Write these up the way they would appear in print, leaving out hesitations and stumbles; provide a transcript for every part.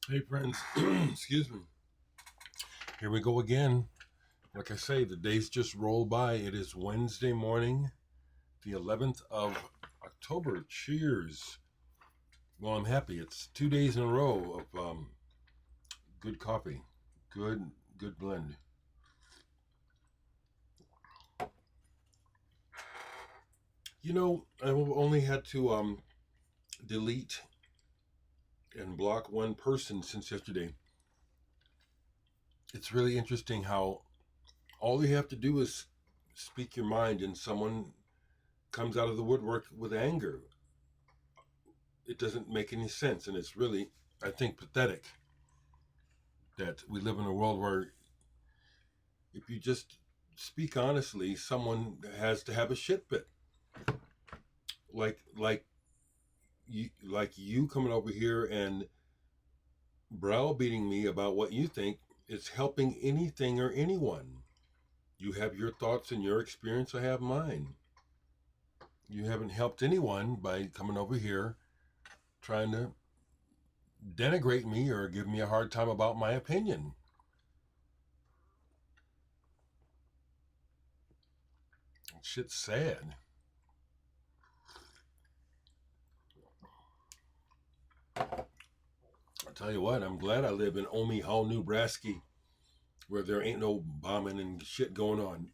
Hey, friends. Excuse me. Here we go again. Like I say, the days just roll by. It is Wednesday morning, the 11th of October. Cheers. Well, I'm happy. It's 2 days in a row of good coffee. Good blend. I've only had to delete and block one person since yesterday. It's really interesting how all you have to do is speak your mind and someone comes out of the woodwork with anger. It doesn't make any sense, and it's really, I think, pathetic that we live in a world where if you just speak honestly, someone has to have a shit fit. Like you coming over here and browbeating me about what you think is helping anything or anyone. You have your thoughts and your experience. I have mine. You haven't helped anyone by coming over here trying to denigrate me or give me a hard time about my opinion. Shit's sad. I tell you what, I'm glad I live in Omaha, Nebraska, where there ain't no bombing and shit going on.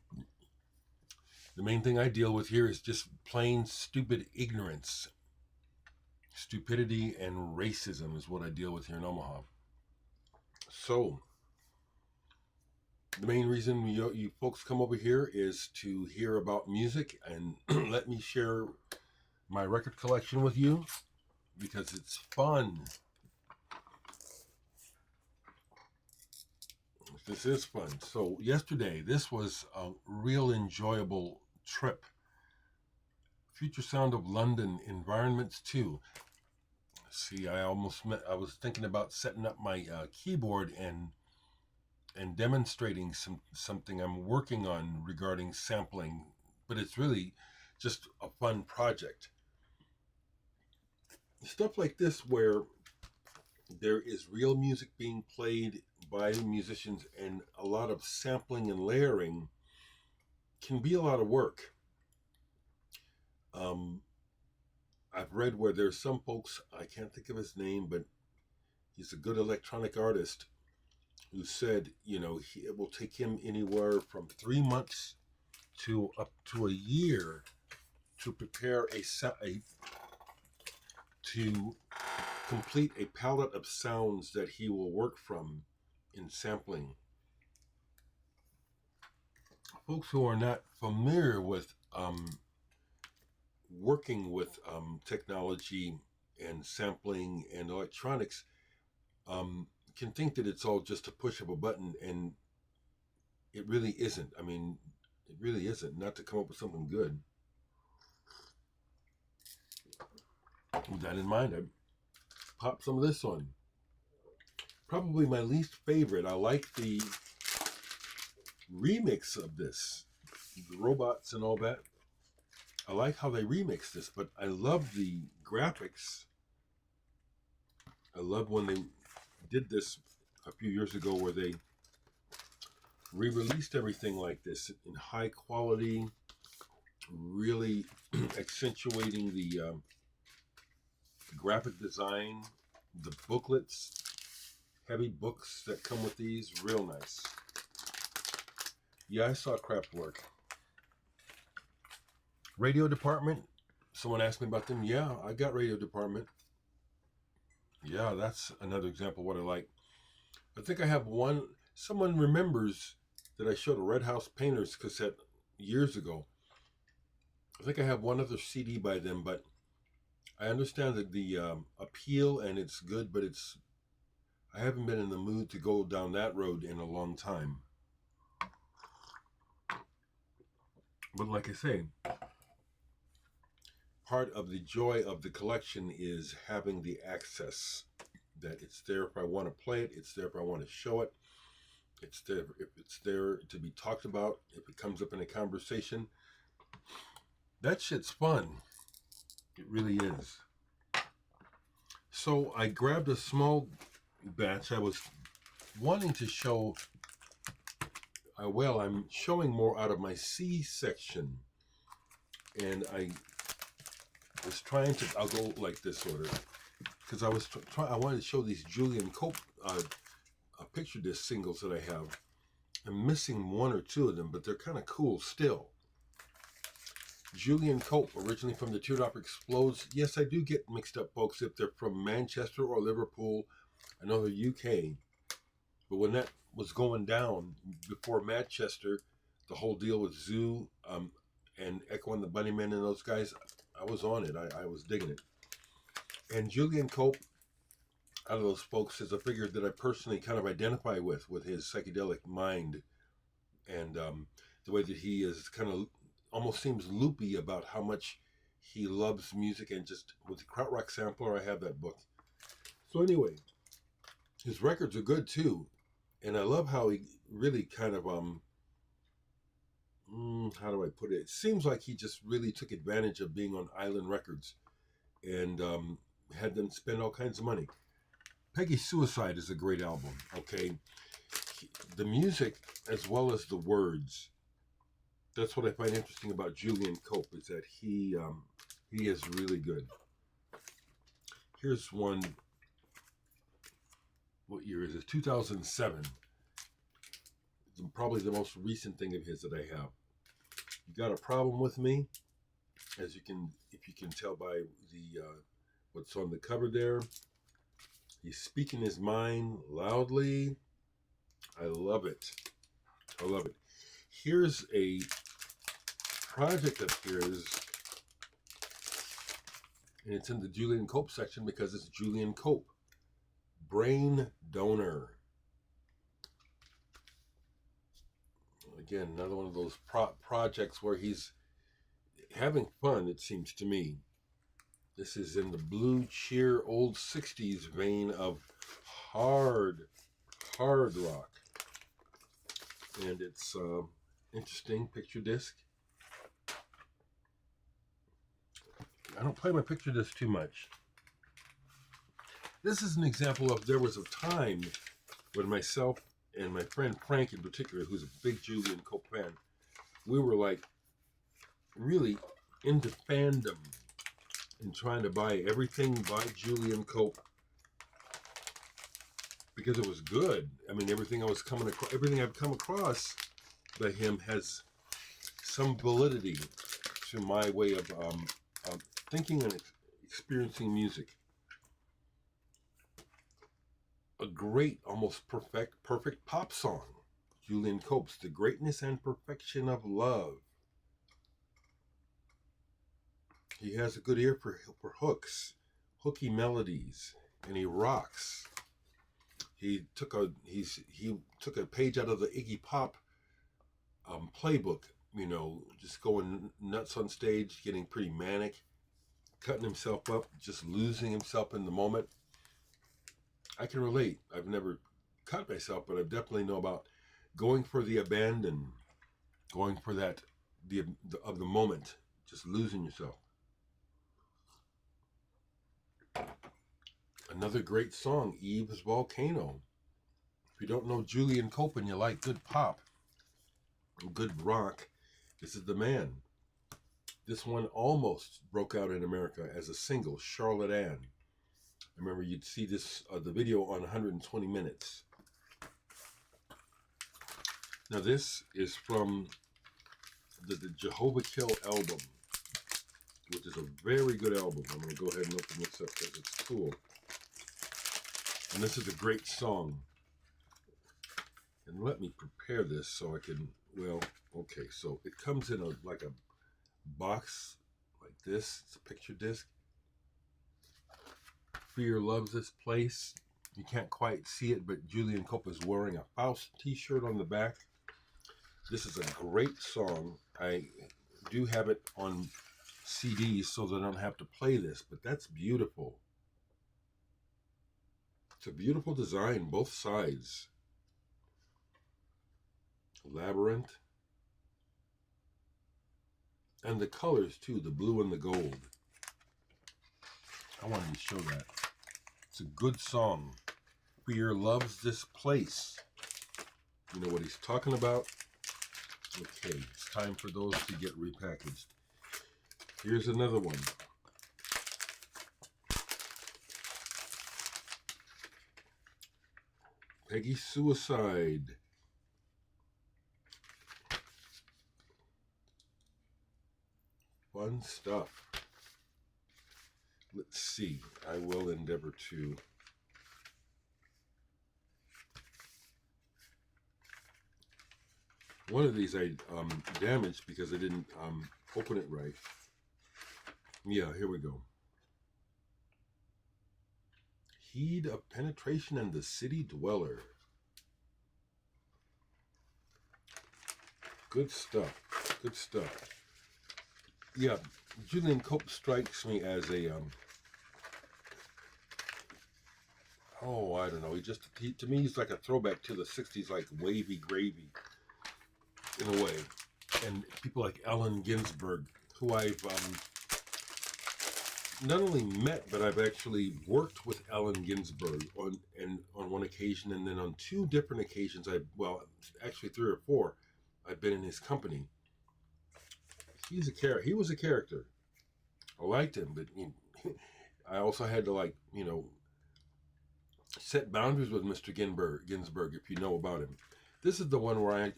The main thing I deal with here is just plain stupid ignorance. Stupidity and racism is what I deal with here in Omaha. So, the main reason you folks come over here is to hear about music and let me share my record collection with you because it's fun. This is fun. So, yesterday, this was a real enjoyable trip. Future Sound of London Environments 2. See, I was thinking about setting up my keyboard and demonstrating something I'm working on regarding sampling, but it's really just a fun project. Stuff like this where there is real music being played by musicians and a lot of sampling and layering can be a lot of work. Um, I've read where there's some folks, I can't think of his name, but he's a good electronic artist who said, it will take him anywhere from 3 months to up to a year to prepare to complete a palette of sounds that he will work from in sampling. Folks who are not familiar with working with technology and sampling and electronics can think that it's all just a push of a button, and it really isn't. I mean, it really isn't. Not to come up with something good. With that in mind, I popped some of this on. Probably my least favorite. I like the remix of this, the robots and all that. I like how they remix this, but I love the graphics. I love when they did this a few years ago where they re-released everything like this in high quality, really accentuating the graphic design, the booklets, heavy books that come with these, real nice. Yeah, I saw Kraftwerk. Radio department. Someone asked me about them. Yeah, I got radio department. Yeah, that's another example of what I like. I think I have one. Someone remembers that I showed a Red House Painters cassette years ago. I think I have one other CD by them, but I understand that the appeal and it's good, but I haven't been in the mood to go down that road in a long time. But like I say, part of the joy of the collection is having the access. That it's there if I want to play it, it's there if I want to show it, it's there if it's there to be talked about, if it comes up in a conversation. That shit's fun. It really is. So I grabbed a small batch, I was wanting to show, I'm showing more out of my C section. And I was trying to, I'll go like this order, because I wanted to show these Julian Cope picture disc singles that I have. I'm missing one or two of them, but they're kind of cool still. Julian Cope, originally from the Teardrop Explodes. Yes, I do get mixed up, folks, if they're from Manchester or Liverpool. I know they're UK. But when that was going down before Manchester, the whole deal with Zoo and Echo and the Bunnymen and those guys, I was on it. I was digging it. And Julian Cope, out of those folks, is a figure that I personally kind of identify with his psychedelic mind and the way that he is kind of almost seems loopy about how much he loves music. And just with the Krautrock Sampler, I have that book. So anyway, his records are good too. And I love how he really kind of, how do I put it? It seems like he just really took advantage of being on Island Records and had them spend all kinds of money. Peggy's Suicide is a great album, okay? The music as well as the words, that's what I find interesting about Julian Cope, is that he is really good. Here's one. What year is it? 2007. It's probably the most recent thing of his that I have. You Got a Problem with Me, as you can, if you can tell by the what's on the cover there. He's speaking his mind loudly. I love it. I love it. Here's a project of his, and it's in the Julian Cope section because it's Julian Cope. Brain Donor. Again, another one of those projects where he's having fun, it seems to me. This is in the blue cheer old 60s vein of hard rock. And it's interesting picture disc. I don't play my picture disc too much. This is an example of, there was a time when myself and my friend Frank in particular, who's a big Julian Cope fan, we were like really into fandom and trying to buy everything by Julian Cope because it was good. I mean, everything I've come across by him has some validity to my way of thinking and experiencing music. A great, almost perfect pop song. Julian Cope's The Greatness and Perfection of Love. He has a good ear for hooks, hooky melodies, and he rocks. He took a page out of the Iggy Pop playbook, you know, just going nuts on stage, getting pretty manic, cutting himself up, just losing himself in the moment. I can relate. I've never cut myself, but I definitely know about going for the abandon, going for that of the moment, just losing yourself. Another great song, Eve's Volcano. If you don't know Julian Cope and you like good pop, good rock, this is the man. This one almost broke out in America as a single, Charlotte Ann. I remember you'd see this, the video on 120 Minutes. Now this is from the Jehovah Kill album, which is a very good album. I'm going to go ahead and open this up because it's cool. And this is a great song. And let me prepare this so I can, well, okay, so it comes in like a box like this. It's a picture disc. Fear Loves This Place. You can't quite see it, but Julian Cope is wearing a Faust t-shirt on the back. This is a great song. I do have it on CD so that I don't have to play this, but that's beautiful. It's a beautiful design, both sides. Labyrinth. And the colors too, the blue and the gold. I wanted to show that. It's a good song. queer loves this place. You know what he's talking about? Okay, it's time for those to get repackaged. Here's another one. Peggy Suicide. Fun stuff. Let's see. I will endeavor to. One of these I damaged because I didn't open it right. Yeah, here we go. Heed of Penetration and the City Dweller. Good stuff. Good stuff. Yeah, Julian Cope strikes me as a I don't know. To me, he's like a throwback to the '60s, like wavy gravy, in a way. And people like Allen Ginsberg, who I've not only met, but I've actually worked with Allen Ginsberg on one occasion, and then on two different occasions, actually 3 or 4, I've been in his company. He was a character. I liked him, but I also had to set boundaries with Mr. Ginsberg, if you know about him. This is the one where I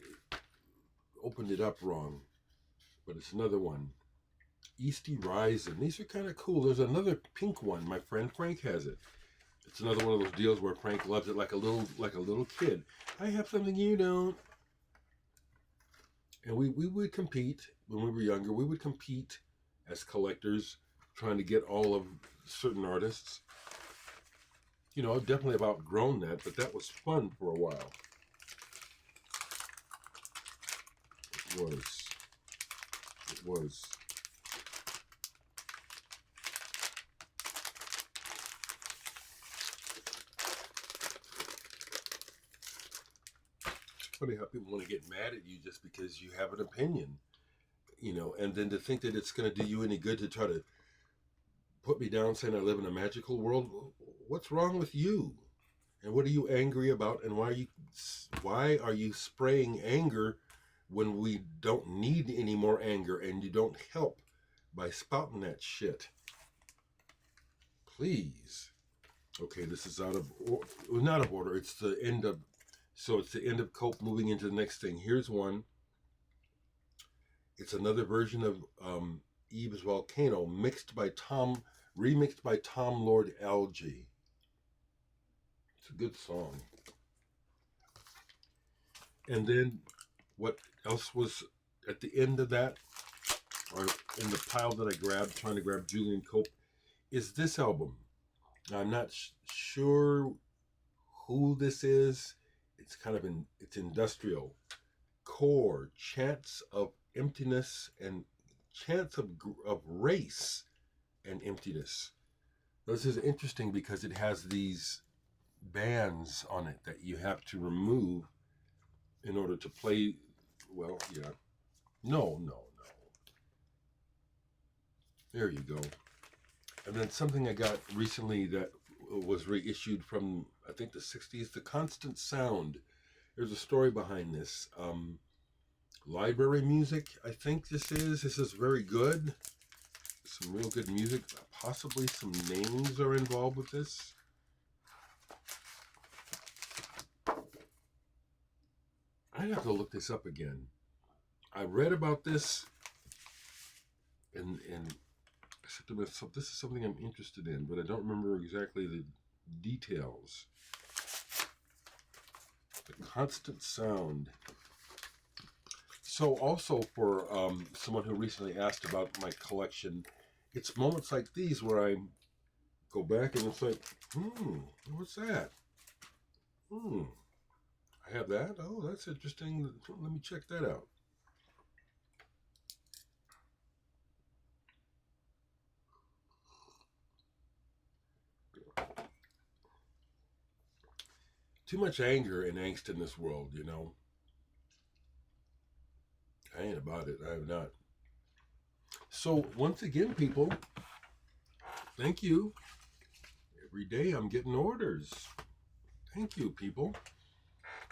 opened it up wrong, but it's another one. Easty Rising. These are kind of cool. There's another pink one. My friend Frank has it. It's another one of those deals where Frank loves it like a little kid. I have something you don't. And we would compete when we were younger. We would compete as collectors, trying to get all of certain artists. I've definitely have outgrown that, but that was fun for a while. It was. It's funny how people want to get mad at you just because you have an opinion, and then to think that it's going to do you any good to try to put me down saying I live in a magical world. What's wrong with you? And what are you angry about? And why are you spraying anger when we don't need any more anger, and you don't help by spouting that shit? Please. Okay, this is not out of order. It's the end of Cope moving into the next thing. Here's one. It's another version of Eve's Volcano, remixed by Tom Lord Alge. It's a good song. And then what else was at the end of that, or in the pile that I grabbed, trying to grab Julian Cope, is this album. I'm not sure who this is. It's it's industrial. Core, Chants of Emptiness and Chants of Race and Emptiness. This is interesting because it has these bands on it that you have to remove in order to play. Well, yeah. No. There you go. And then something I got recently that was reissued from, I think, the 60s, The Constant Sound. There's a story behind this. Library music, I think this is. This is very good. Some real good music. Possibly some names are involved with this. I'd have to look this up again. I read about this and I said to myself, this is something I'm interested in, but I don't remember exactly the details. The Constant Sound. So also for someone who recently asked about my collection, it's moments like these where I go back and it's like, what's that? I have that? Oh, that's interesting. Let me check that out. Too much anger and angst in this world, I ain't about it. I am not. So once again, people, thank you. Every day I'm getting orders. Thank you, people.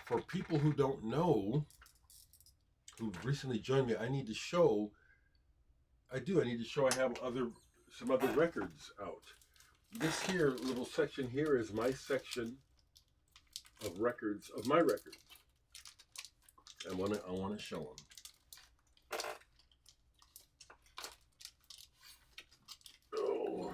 For people who don't know, who've recently joined me, I need to show. I need to show I have some other records out. This here little section here is my section of records, of my records. I want to show them. Oh.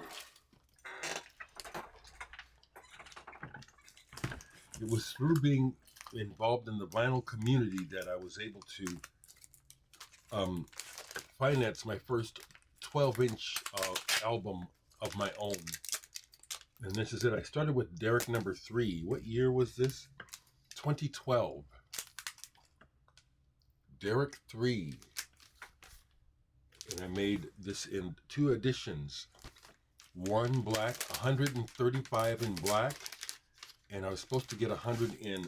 It was through being involved in the vinyl community that I was able to finance my first 12-inch album of my own. And this is it. I started with Dereck number 3. What year was this? 2012. Dereck 3. And I made this in 2 editions. One black, 135 in black, and I was supposed to get 100 in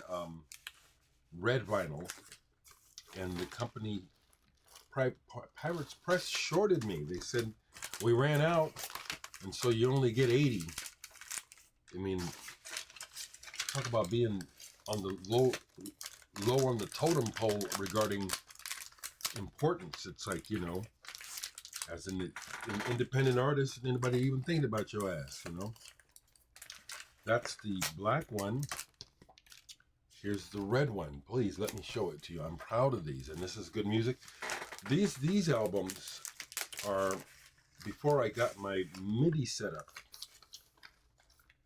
red vinyl, and the company Pirates Press shorted me. They said we ran out, and so you only get 80. I mean, talk about being on the low on the totem pole regarding importance. It's like, you know, as an independent artist, anybody even thinking about your ass, you know? That's the black one. Here's the red one. Please let me show it to you. I'm proud of these, and this is good music. These albums are before I got my MIDI set up.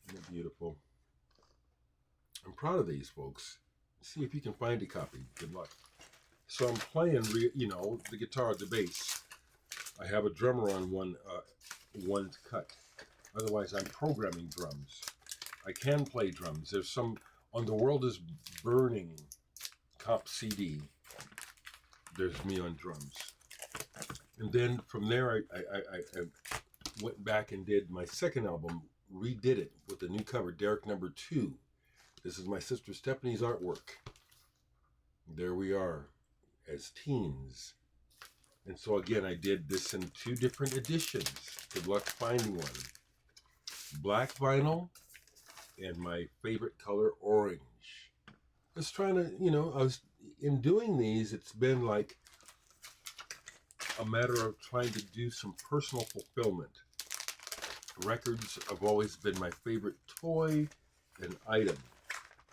Isn't that beautiful? I'm proud of these, folks. See if you can find a copy. Good luck. So I'm playing, you know, the guitar, the bass. I have a drummer on one cut. Otherwise, I'm programming drums. I can play drums. There's some on The World is Burning comp CD. There's me on drums. And then from there, I went back and did my second album, redid it with a new cover, Dereck number 2. This is my sister Stephanie's artwork. There we are as teens. And so again, I did this in 2 different editions. Good luck finding one. Black vinyl and my favorite color, orange. I was trying to, you know, in doing these, it's been like a matter of trying to do some personal fulfillment. Records have always been my favorite toy and item.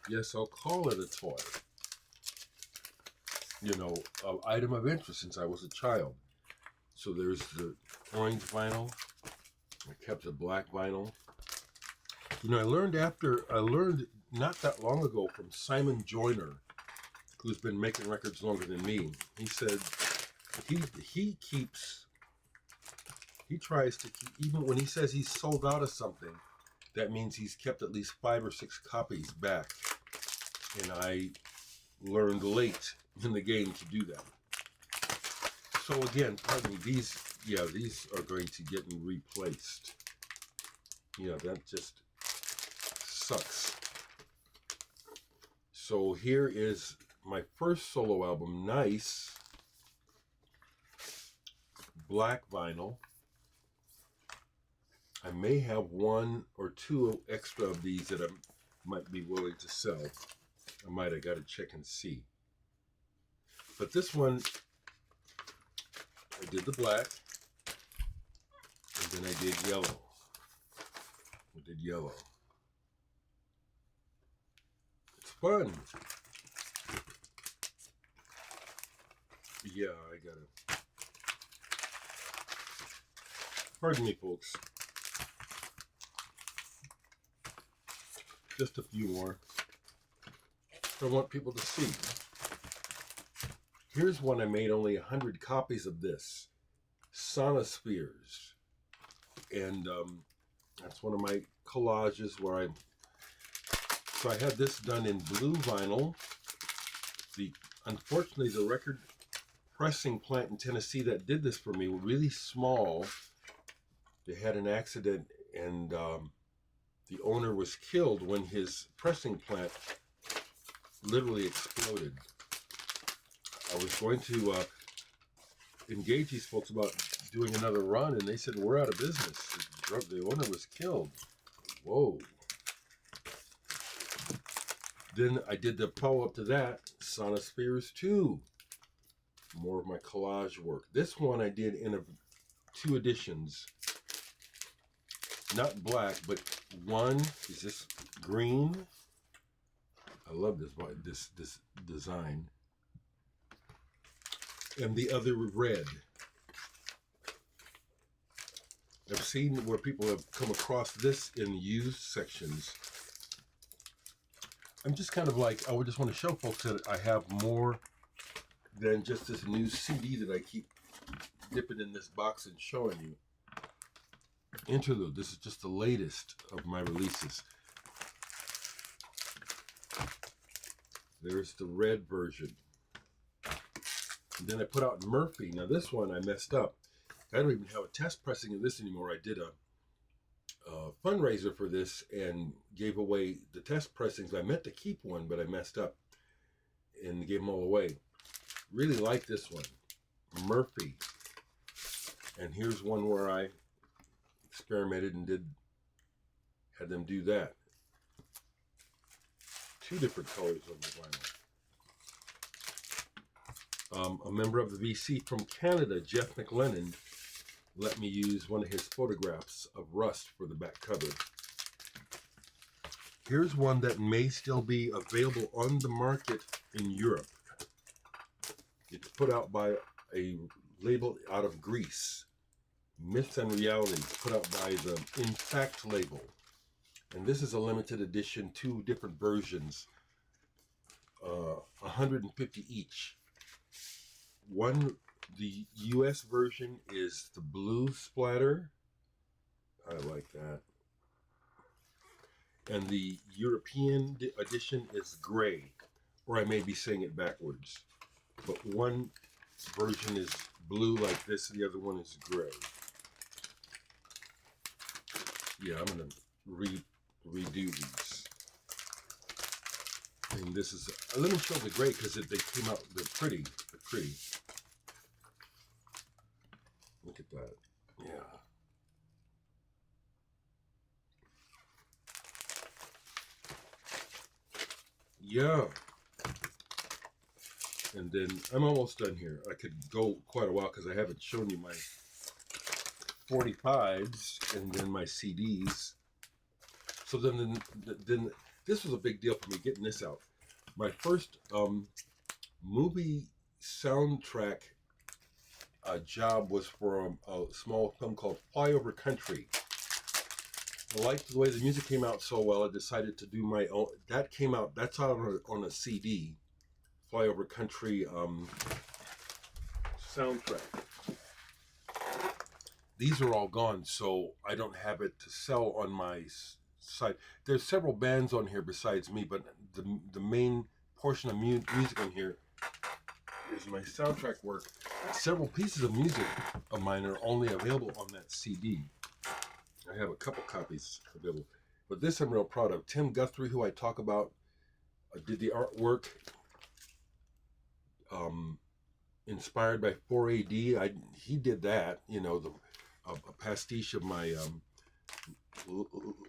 Yes, I'll call it a toy. You know, an item of interest since I was a child. So there's the orange vinyl. I kept the black vinyl. You know, I learned not that long ago from Simon Joyner, who's been making records longer than me. He said he tries to keep, even when he says he's sold out of something, that means he's kept at least 5 or 6 copies back. And I learned late in the game to do that. So again, pardon me, these are going to get replaced. Yeah, that just sucks. So here is my first solo album, Nice, black vinyl. I may have 1 or 2 extra of these that I might be willing to sell. I got to check and see. But this one, I did the black, and then I did yellow. It's fun. Yeah, I gotta. Pardon me, folks. Just a few more. I want people to see. Here's one I made only 100 copies of this. Sonospheres. And that's one of my collages where so I had this done in blue vinyl. Unfortunately, the record pressing plant in Tennessee that did this for me were really small. They had an accident, and the owner was killed when his pressing plant literally exploded. I was going to engage these folks about doing another run, and they said, we're out of business. The owner was killed. Whoa. Then I did the follow-up to that, Sonospheres 2. More of my collage work. This one I did in 2 editions. Not black, but one is this green. I love this design. And the other red. I've seen where people have come across this in used sections. I'm just kind of like, I would just want to show folks that I have more than just this new CD that I keep dipping in this box and showing you. Interlude, this is just the latest of my releases. There's the red version. And then I put out Murphy. Now this one I messed up. I don't even have a test pressing of this anymore. I did a fundraiser for this and gave away the test pressings. I meant to keep one, but I messed up and gave them all away. Really like this one, Murphy. And here's one where I experimented and had them do that. 2 different colors on the vinyl. A member of the VC from Canada, Jeff McLennan, let me use one of his photographs of Rust for the back cover. Here's one that may still be available on the market in Europe. It's put out by a label out of Greece. Myths and Realities, put out by the In Fact label. And this is a limited edition, 2 different versions, 150 each. One, the US version is the blue splatter. I like that. And the European edition is gray, or I may be saying it backwards. But one version is blue like this, the other one is gray. Yeah, I'm going to redo these. And this is, let me show the gray because they came out, they're pretty. They're pretty. Look at that. Yeah. Yeah. And then I'm almost done here. I could go quite a while because I haven't shown you my 45s and then my CDs. So then this was a big deal for me getting this out. My first movie soundtrack job was for a small film called Flyover Country. I liked the way the music came out so well, I decided to do my own. That came out, that's out on a CD, Flyover Country soundtrack. These are all gone, so I don't have it to sell on my site. There's several bands on here besides me, but the main portion of music on here is my soundtrack work. Several pieces of music of mine are only available on that CD. I have a couple copies available. But this I'm real proud of. Tim Guthrie, who I talk about, did the artwork inspired by 4AD. He did that, you know, a pastiche of my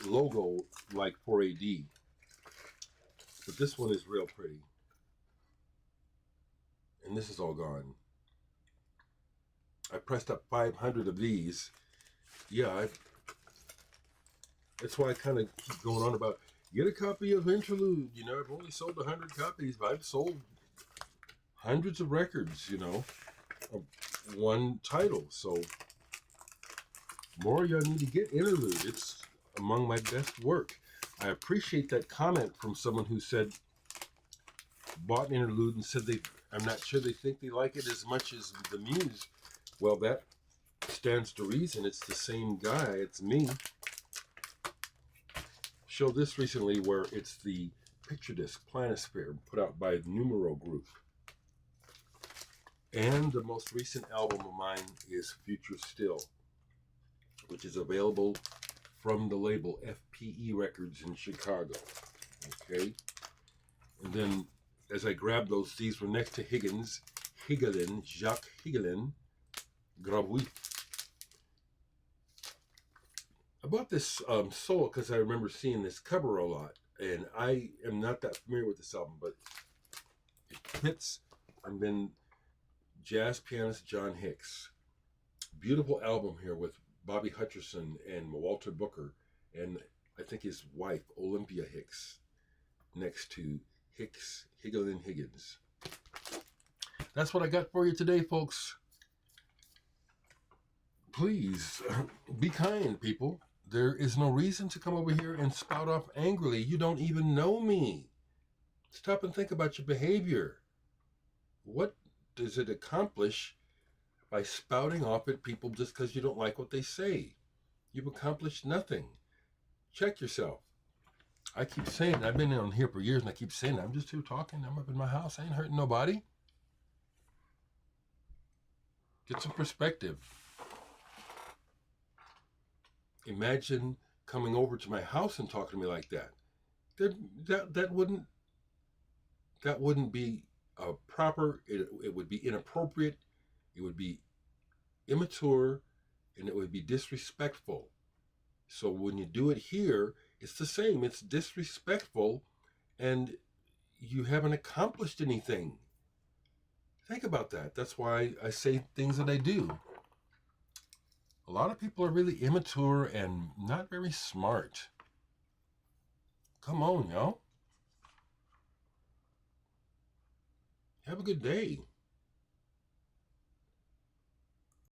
logo like 4AD. But this one is real pretty. And this is all gone. I pressed up 500 of these. Yeah, that's why I kind of keep going on about, get a copy of Interlude. You know, I've only sold 100 copies, but I've sold hundreds of records, you know, of one title. So more y'all need to get Interlude. It's among my best work. I appreciate that comment from someone who said, bought Interlude and said I'm not sure they think they like it as much as the Muse. Well, that stands to reason. It's the same guy. It's me. Showed this recently where it's the picture disc Planisphere put out by the Numero Group. And the most recent album of mine is Future Still, which is available from the label FPE Records in Chicago. Okay. And then as I grabbed those, these were next to Higgins, Higelin, Jacque Higelin, Grabouille. I bought this solo because I remember seeing this cover a lot And I am not that familiar with this album, but it hits. And then jazz pianist John Hicks. Beautiful album here with Bobby Hutcherson and Walter Booker, and I think his wife Olympia Hicks next to Hicks, Higelin, Higgins. That's what I got for you today, folks. Please be kind, people. There is no reason to come over here and spout off angrily. You don't even know me. Stop and think about your behavior. What does it accomplish by spouting off at people just because you don't like what they say? You've accomplished nothing. Check yourself. I keep saying, I've been on here for years, and I keep saying, I'm just here talking. I'm up in my house. I ain't hurting nobody. Get some perspective. Imagine coming over to my house and talking to me like that. That wouldn't be proper. It would be inappropriate. It would be immature, and it would be disrespectful. So when you do it here, it's the same. It's disrespectful, and you haven't accomplished anything. Think about that. That's why I say things that I do. A lot of people are really immature and not very smart. Come on, y'all. Have a good day.